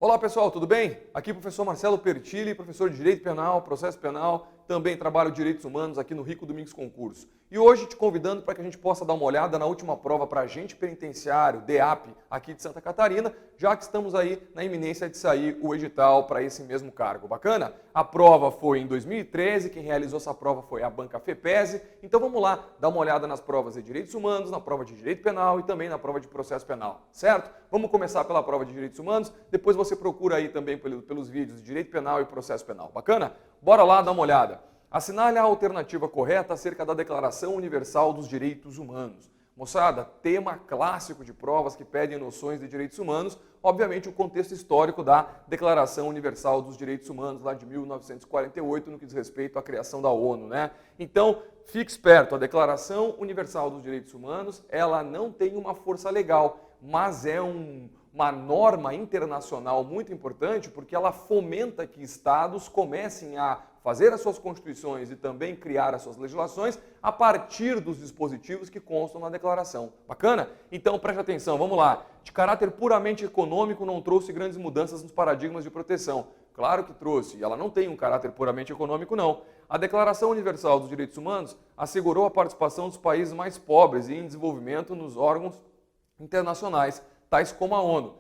Olá pessoal, tudo bem? Aqui o professor Marcelo Pertilli, professor de Direito Penal, Processo Penal, também trabalho Direitos Humanos aqui no Rico Domingos Concurso. E hoje te convidando para que a gente possa dar uma olhada na última prova para agente penitenciário, DEAP, aqui de Santa Catarina, já que estamos aí na iminência de sair o edital para esse mesmo cargo. Bacana? A prova foi em 2013, quem realizou essa prova foi a Banca FEPESE. Então vamos lá, dar uma olhada nas provas de Direitos Humanos, na prova de Direito Penal e também na prova de Processo Penal, certo? Vamos começar pela prova de Direitos Humanos, depois você procura aí também pelos vídeos de Direito Penal e Processo Penal. Bacana? Bora lá dar uma olhada. Assinale a alternativa correta acerca da Declaração Universal dos Direitos Humanos. Moçada, tema clássico de provas que pedem noções de direitos humanos, obviamente o contexto histórico da Declaração Universal dos Direitos Humanos, lá de 1948, no que diz respeito à criação da ONU, né? Então, fique esperto, a Declaração Universal dos Direitos Humanos, ela não tem uma força legal, mas é uma norma internacional muito importante porque ela fomenta que estados comecem a fazer as suas constituições e também criar as suas legislações a partir dos dispositivos que constam na declaração. Bacana? Então preste atenção, vamos lá. De caráter puramente econômico não trouxe grandes mudanças nos paradigmas de proteção. Claro que trouxe, e ela não tem um caráter puramente econômico não. A Declaração Universal dos Direitos Humanos assegurou a participação dos países mais pobres e em desenvolvimento nos órgãos internacionais, tais como a ONU.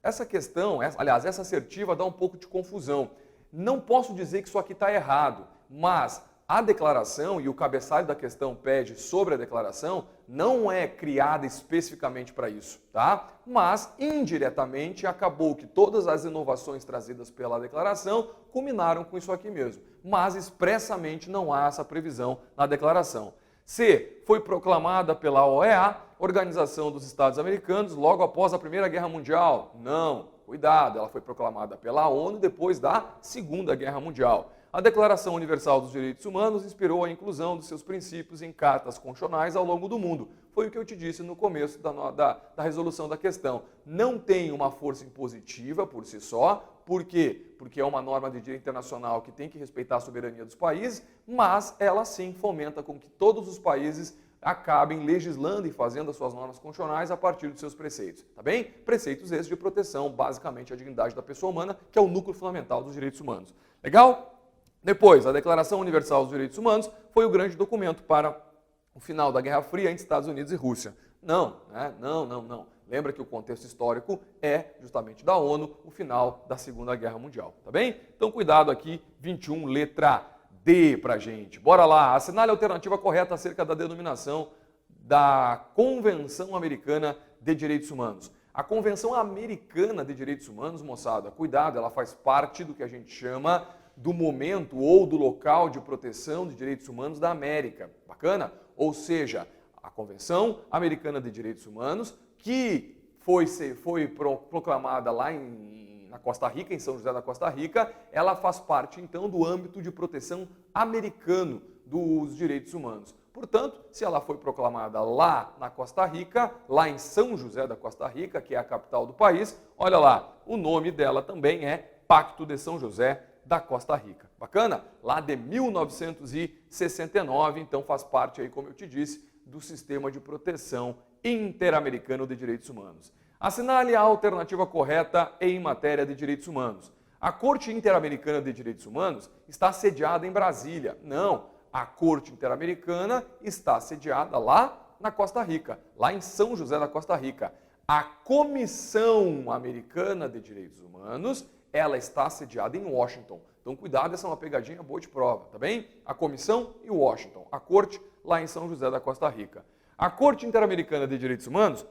Essa questão, aliás, essa assertiva dá um pouco de confusão. Não posso dizer que isso aqui está errado, mas a declaração e o cabeçalho da questão pede sobre a declaração não é criada especificamente para isso, tá? Mas, indiretamente, acabou que todas as inovações trazidas pela declaração culminaram com isso aqui mesmo. Mas, expressamente, não há essa previsão na declaração. C. Foi proclamada pela OEA, Organização dos Estados Americanos, logo após a Primeira Guerra Mundial? Não. Cuidado, ela foi proclamada pela ONU depois da Segunda Guerra Mundial. A Declaração Universal dos Direitos Humanos inspirou a inclusão dos seus princípios em cartas constitucionais ao longo do mundo. Foi o que eu te disse no começo da resolução da questão. Não tem uma força impositiva por si só. Por quê? Porque é uma norma de direito internacional que tem que respeitar a soberania dos países, mas ela sim fomenta com que todos os países acabem legislando e fazendo as suas normas constitucionais a partir dos seus preceitos, tá bem? Preceitos esses de proteção, basicamente, à dignidade da pessoa humana, que é o núcleo fundamental dos direitos humanos. Legal? Depois, a Declaração Universal dos Direitos Humanos foi o grande documento para o final da Guerra Fria entre Estados Unidos e Rússia. Não, né? Não. Lembra que o contexto histórico é justamente da ONU, o final da Segunda Guerra Mundial, tá bem? Então, cuidado aqui, 21, letra D pra gente. Bora lá, assinale a alternativa correta acerca da denominação da Convenção Americana de Direitos Humanos. A Convenção Americana de Direitos Humanos, moçada, cuidado, ela faz parte do que a gente chama do momento ou do local de proteção de direitos humanos da América. Bacana? Ou seja, a Convenção Americana de Direitos Humanos, que foi proclamada lá na Costa Rica, em São José da Costa Rica, ela faz parte, então, do âmbito de proteção americano dos direitos humanos. Portanto, se ela foi proclamada lá na Costa Rica, lá em São José da Costa Rica, que é a capital do país, olha lá, o nome dela também é Pacto de São José da Costa Rica. Bacana? Lá de 1969, então faz parte aí, como eu te disse, do sistema de proteção interamericano de direitos humanos. Assinale a alternativa correta em matéria de direitos humanos. A Corte Interamericana de Direitos Humanos está sediada em Brasília. Não, a Corte Interamericana está sediada lá na Costa Rica, lá em São José da Costa Rica. A Comissão Americana de Direitos Humanos, ela está sediada em Washington. Então, cuidado, essa é uma pegadinha boa de prova, tá bem? A Comissão e Washington. A Corte lá em São José da Costa Rica. A Corte Interamericana de Direitos Humanos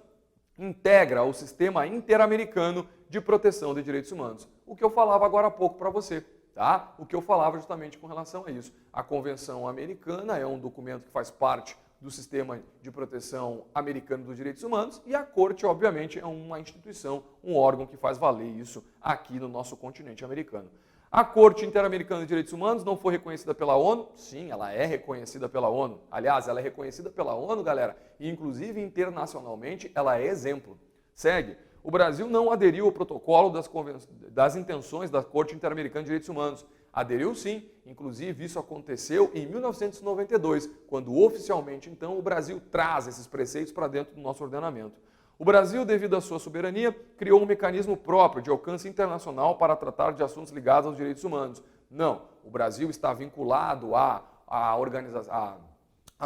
integra o Sistema Interamericano de Proteção de Direitos Humanos. O que eu falava agora há pouco para você, tá? O que eu falava justamente com relação a isso. A Convenção Americana é um documento que faz parte do Sistema de Proteção Americano dos Direitos Humanos e a Corte, obviamente, é uma instituição, um órgão que faz valer isso aqui no nosso continente americano. A Corte Interamericana de Direitos Humanos não foi reconhecida pela ONU? Sim, ela é reconhecida pela ONU. Aliás, ela é reconhecida pela ONU, galera, e inclusive internacionalmente ela é exemplo. Segue. O Brasil não aderiu ao protocolo das intenções da Corte Interamericana de Direitos Humanos. Aderiu sim, inclusive isso aconteceu em 1992, quando oficialmente então o Brasil traz esses preceitos para dentro do nosso ordenamento. O Brasil, devido à sua soberania, criou um mecanismo próprio de alcance internacional para tratar de assuntos ligados aos direitos humanos. Não, o Brasil está vinculado à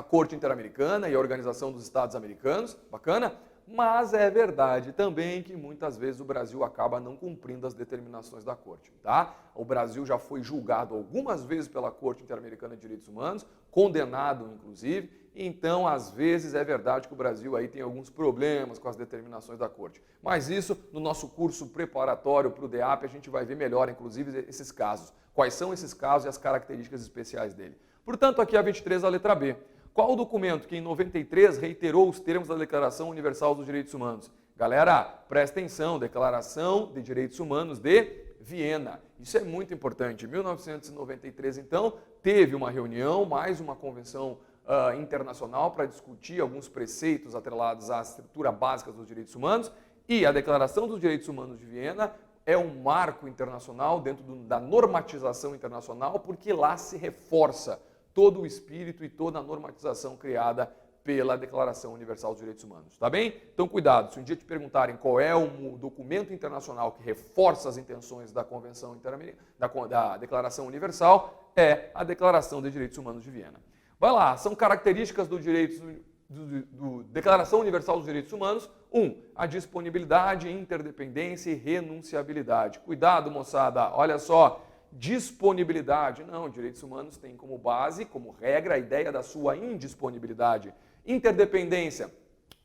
Corte Interamericana e à Organização dos Estados Americanos, bacana? Mas é verdade também que muitas vezes o Brasil acaba não cumprindo as determinações da Corte, tá? O Brasil já foi julgado algumas vezes pela Corte Interamericana de Direitos Humanos, condenado inclusive, então às vezes é verdade que o Brasil aí tem alguns problemas com as determinações da Corte. Mas isso no nosso curso preparatório para o DEAP a gente vai ver melhor, inclusive, esses casos. Quais são esses casos e as características especiais dele. Portanto, aqui a 23, a letra B. Qual o documento que em 93 reiterou os termos da Declaração Universal dos Direitos Humanos? Galera, presta atenção, Declaração de Direitos Humanos de Viena. Isso é muito importante. Em 1993, então, teve uma reunião, mais uma convenção internacional para discutir alguns preceitos atrelados à estrutura básica dos direitos humanos, e a Declaração dos Direitos Humanos de Viena é um marco internacional dentro da normatização internacional, porque lá se reforça todo o espírito e toda a normatização criada pela Declaração Universal dos Direitos Humanos, tá bem? Então cuidado, se um dia te perguntarem qual é o documento internacional que reforça as intenções da Convenção da Declaração Universal, é a Declaração de Direitos Humanos de Viena. Vai lá, são características do Declaração Universal dos Direitos Humanos. 1. A disponibilidade, interdependência e renunciabilidade. Cuidado, moçada, olha só. Disponibilidade, não, direitos humanos têm como base, como regra, a ideia da sua indisponibilidade. Interdependência, o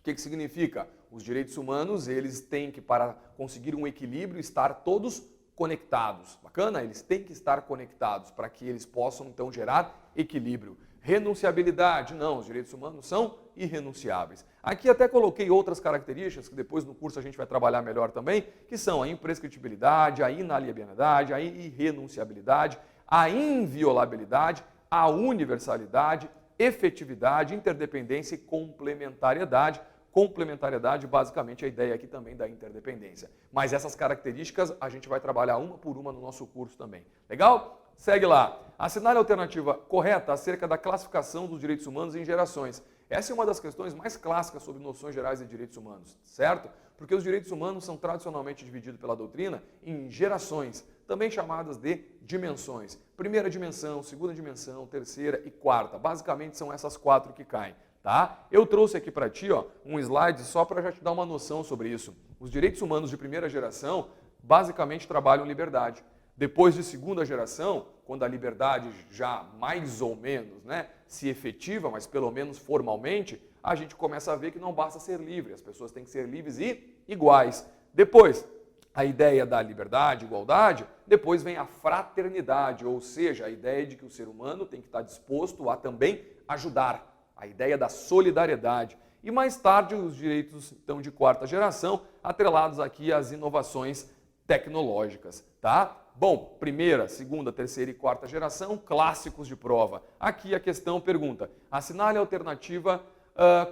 que significa? Os direitos humanos, eles têm que, para conseguir um equilíbrio, estar todos conectados. Bacana? Eles têm que estar conectados para que eles possam, então, gerar equilíbrio. Renunciabilidade, não, os direitos humanos são irrenunciáveis. Aqui até coloquei outras características que depois no curso a gente vai trabalhar melhor também, que são a imprescritibilidade, a inalienabilidade, a irrenunciabilidade, a inviolabilidade, a universalidade, efetividade, interdependência e complementariedade. Complementariedade, basicamente, a ideia aqui também da interdependência. Mas essas características a gente vai trabalhar uma por uma no nosso curso também. Legal? Segue lá. Assinale a alternativa correta acerca da classificação dos direitos humanos em gerações. Essa é uma das questões mais clássicas sobre noções gerais de direitos humanos, certo? Porque os direitos humanos são tradicionalmente divididos pela doutrina em gerações, também chamadas de dimensões. Primeira dimensão, segunda dimensão, terceira e quarta. Basicamente são essas 4 que caem. Tá? Eu trouxe aqui para ti um slide só para já te dar uma noção sobre isso. Os direitos humanos de primeira geração basicamente trabalham liberdade. Depois de segunda geração, quando a liberdade já mais ou menos se efetiva, mas pelo menos formalmente, a gente começa a ver que não basta ser livre, as pessoas têm que ser livres e iguais. Depois, a ideia da liberdade, igualdade, depois vem a fraternidade, ou seja, a ideia de que o ser humano tem que estar disposto a também ajudar. A ideia da solidariedade. E mais tarde os direitos então, de quarta geração, atrelados aqui às inovações tecnológicas. Tá? Bom, primeira, segunda, terceira e quarta geração, clássicos de prova. Aqui a questão pergunta, assinale a alternativa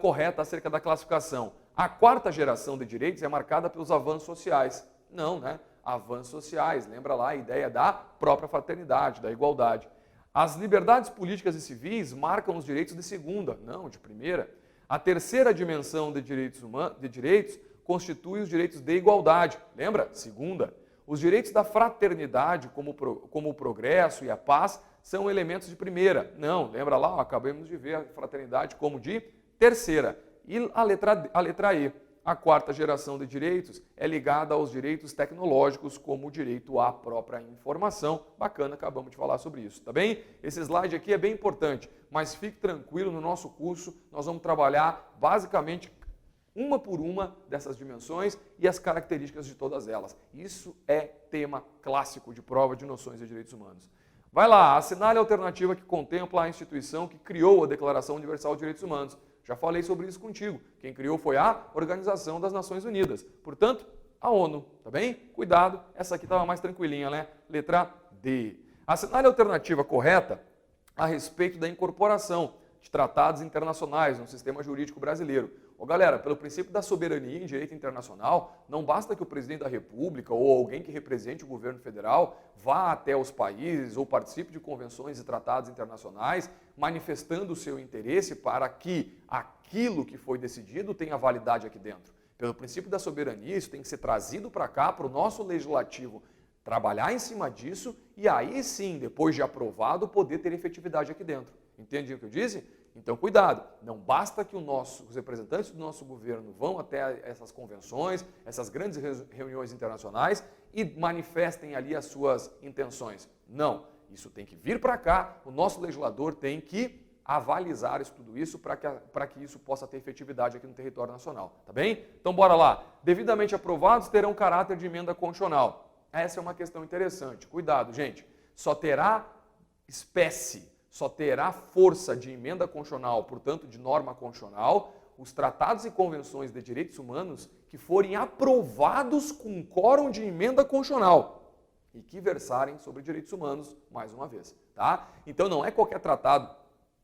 correta acerca da classificação. A quarta geração de direitos é marcada pelos avanços sociais. Não, né? Avanços sociais, lembra lá a ideia da própria fraternidade, da igualdade. As liberdades políticas e civis marcam os direitos de segunda, não de primeira. A terceira dimensão de direitos constitui os direitos de igualdade, lembra? Segunda. Os direitos da fraternidade, como o progresso e a paz, são elementos de primeira. Não, lembra lá, acabamos de ver a fraternidade como de terceira. E a letra E. A quarta geração de direitos é ligada aos direitos tecnológicos, como o direito à própria informação. Bacana, acabamos de falar sobre isso, tá bem? Esse slide aqui é bem importante, mas fique tranquilo, no nosso curso nós vamos trabalhar basicamente uma por uma dessas dimensões e as características de todas elas. Isso é tema clássico de prova de noções de direitos humanos. Vai lá, assinale a alternativa que contempla a instituição que criou a Declaração Universal de Direitos Humanos. Já falei sobre isso contigo. Quem criou foi a Organização das Nações Unidas. Portanto, a ONU, tá bem? Cuidado, essa aqui estava mais tranquilinha, né? Letra D. Assinale a alternativa correta a respeito da incorporação de tratados internacionais no sistema jurídico brasileiro. Galera, pelo princípio da soberania em direito internacional, não basta que o presidente da República ou alguém que represente o governo federal vá até os países ou participe de convenções e tratados internacionais, manifestando o seu interesse para que aquilo que foi decidido tenha validade aqui dentro. Pelo princípio da soberania, isso tem que ser trazido para cá, para o nosso legislativo trabalhar em cima disso e aí sim, depois de aprovado, poder ter efetividade aqui dentro. Entende o que eu disse? Então, cuidado. Não basta que os representantes do nosso governo vão até essas convenções, essas grandes reuniões internacionais e manifestem ali as suas intenções. Não. Isso tem que vir para cá, o nosso legislador tem que avalizar tudo isso para que isso possa ter efetividade aqui no território nacional. Tá bem? Então, bora lá. Devidamente aprovados terão caráter de emenda constitucional. Essa é uma questão interessante. Cuidado, gente. Só terá espécie, só terá força de emenda constitucional, portanto, de norma constitucional, os tratados e convenções de direitos humanos que forem aprovados com quórum de emenda constitucional e que versarem sobre direitos humanos, mais uma vez. Tá? Então, não é qualquer tratado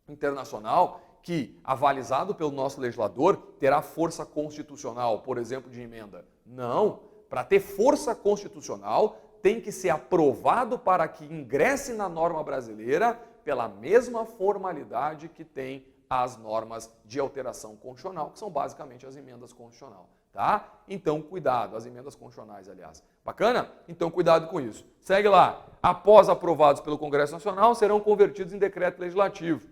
internacional que, avalizado pelo nosso legislador, terá força constitucional, por exemplo, de emenda. Não. Para ter força constitucional, tem que ser aprovado para que ingresse na norma brasileira pela mesma formalidade que tem as normas de alteração constitucional, que são basicamente as emendas constitucionais. Tá? Então, cuidado, as emendas constitucionais, aliás. Bacana? Então, cuidado com isso. Segue lá. Após aprovados pelo Congresso Nacional, serão convertidos em decreto legislativo.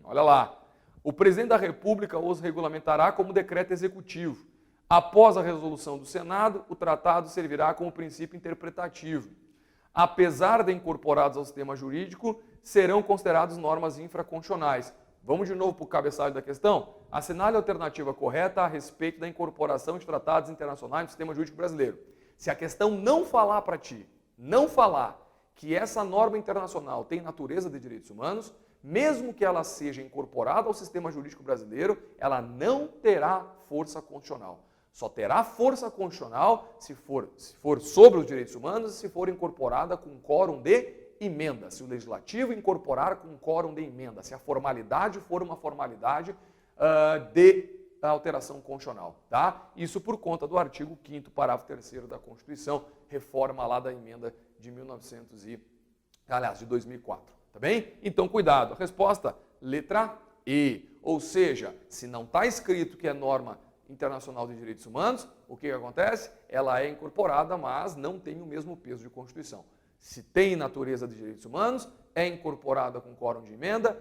Olha lá. O presidente da República os regulamentará como decreto executivo. Após a resolução do Senado, o tratado servirá como princípio interpretativo. Apesar de incorporados ao sistema jurídico, serão considerados normas infraconstitucionais. Vamos de novo para o cabeçalho da questão? Assinale a alternativa correta a respeito da incorporação de tratados internacionais no sistema jurídico brasileiro. Se a questão não falar para ti, não falar que essa norma internacional tem natureza de direitos humanos, mesmo que ela seja incorporada ao sistema jurídico brasileiro, ela não terá força constitucional. Só terá força constitucional se for sobre os direitos humanos e se for incorporada com quórum de emenda. Se o legislativo incorporar com quórum de emenda, se a formalidade for uma formalidade de alteração constitucional. Tá? Isso por conta do artigo 5º, parágrafo 3º da Constituição, reforma lá da emenda de 2004. Tá bem? Então, cuidado. A resposta, letra E. Ou seja, se não está escrito que é norma internacional de direitos humanos, o que acontece? Ela é incorporada, mas não tem o mesmo peso de Constituição. Se tem natureza de direitos humanos, é incorporada com quórum de emenda,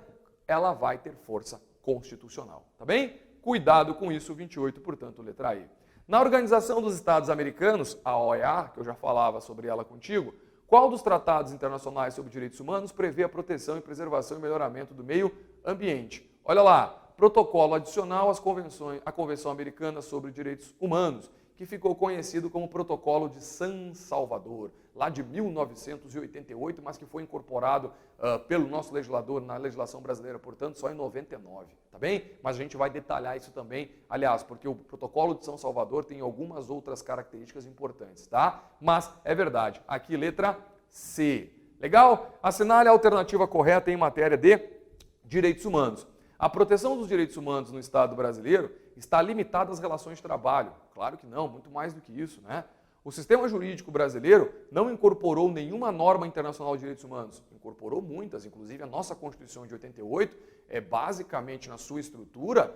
ela vai ter força constitucional. Tá bem? Cuidado com isso, 28, portanto, letra E. Na Organização dos Estados Americanos, a OEA, que eu já falava sobre ela contigo, qual dos tratados internacionais sobre direitos humanos prevê a proteção e preservação e melhoramento do meio ambiente? Olha lá. Protocolo adicional à Convenção Americana sobre Direitos Humanos, que ficou conhecido como Protocolo de San Salvador, lá de 1988, mas que foi incorporado pelo nosso legislador na legislação brasileira, portanto, só em 99, tá bem? Mas a gente vai detalhar isso também, aliás, porque o Protocolo de São Salvador tem algumas outras características importantes, tá? Mas é verdade, aqui letra C. Legal? Assinale a alternativa correta em matéria de direitos humanos. A proteção dos direitos humanos no Estado brasileiro está limitada às relações de trabalho. Claro que não, muito mais do que isso, né? O sistema jurídico brasileiro não incorporou nenhuma norma internacional de direitos humanos. Incorporou muitas, inclusive a nossa Constituição de 88 é basicamente na sua estrutura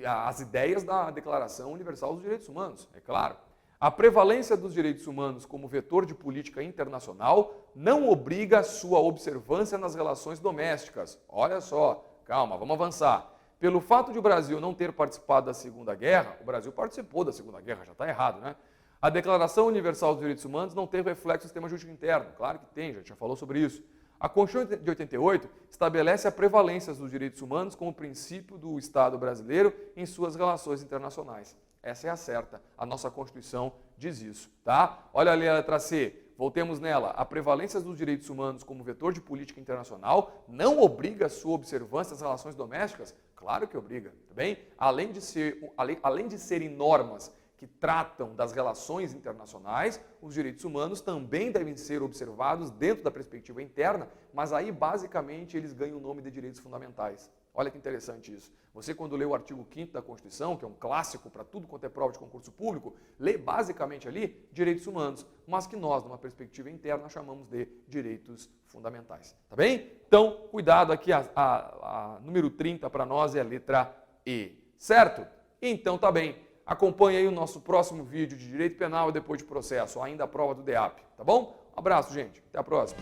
as ideias da Declaração Universal dos Direitos Humanos, é claro. A prevalência dos direitos humanos como vetor de política internacional não obriga a sua observância nas relações domésticas. Olha só. Calma, vamos avançar. Pelo fato de o Brasil não ter participado da Segunda Guerra, o Brasil participou da Segunda Guerra, já está errado, né? A Declaração Universal dos Direitos Humanos não tem reflexo no sistema jurídico interno. Claro que tem, a gente já falou sobre isso. A Constituição de 88 estabelece a prevalência dos direitos humanos como princípio do Estado brasileiro em suas relações internacionais. Essa é a certa. A nossa Constituição diz isso, tá? Olha ali a letra C. Voltemos nela. A prevalência dos direitos humanos como vetor de política internacional não obriga a sua observância das relações domésticas? Claro que obriga, tá bem? Além de serem normas que tratam das relações internacionais, os direitos humanos também devem ser observados dentro da perspectiva interna, mas aí basicamente eles ganham o nome de direitos fundamentais. Olha que interessante isso. Você, quando lê o artigo 5º da Constituição, que é um clássico para tudo quanto é prova de concurso público, lê basicamente ali direitos humanos, mas que nós, numa perspectiva interna, chamamos de direitos fundamentais. Tá bem? Então, cuidado aqui, a número 30 para nós é a letra E. Certo? Então, tá bem. Acompanhe aí o nosso próximo vídeo de Direito Penal e depois de processo, ainda a prova do DEAP, tá bom? Um abraço, gente. Até a próxima.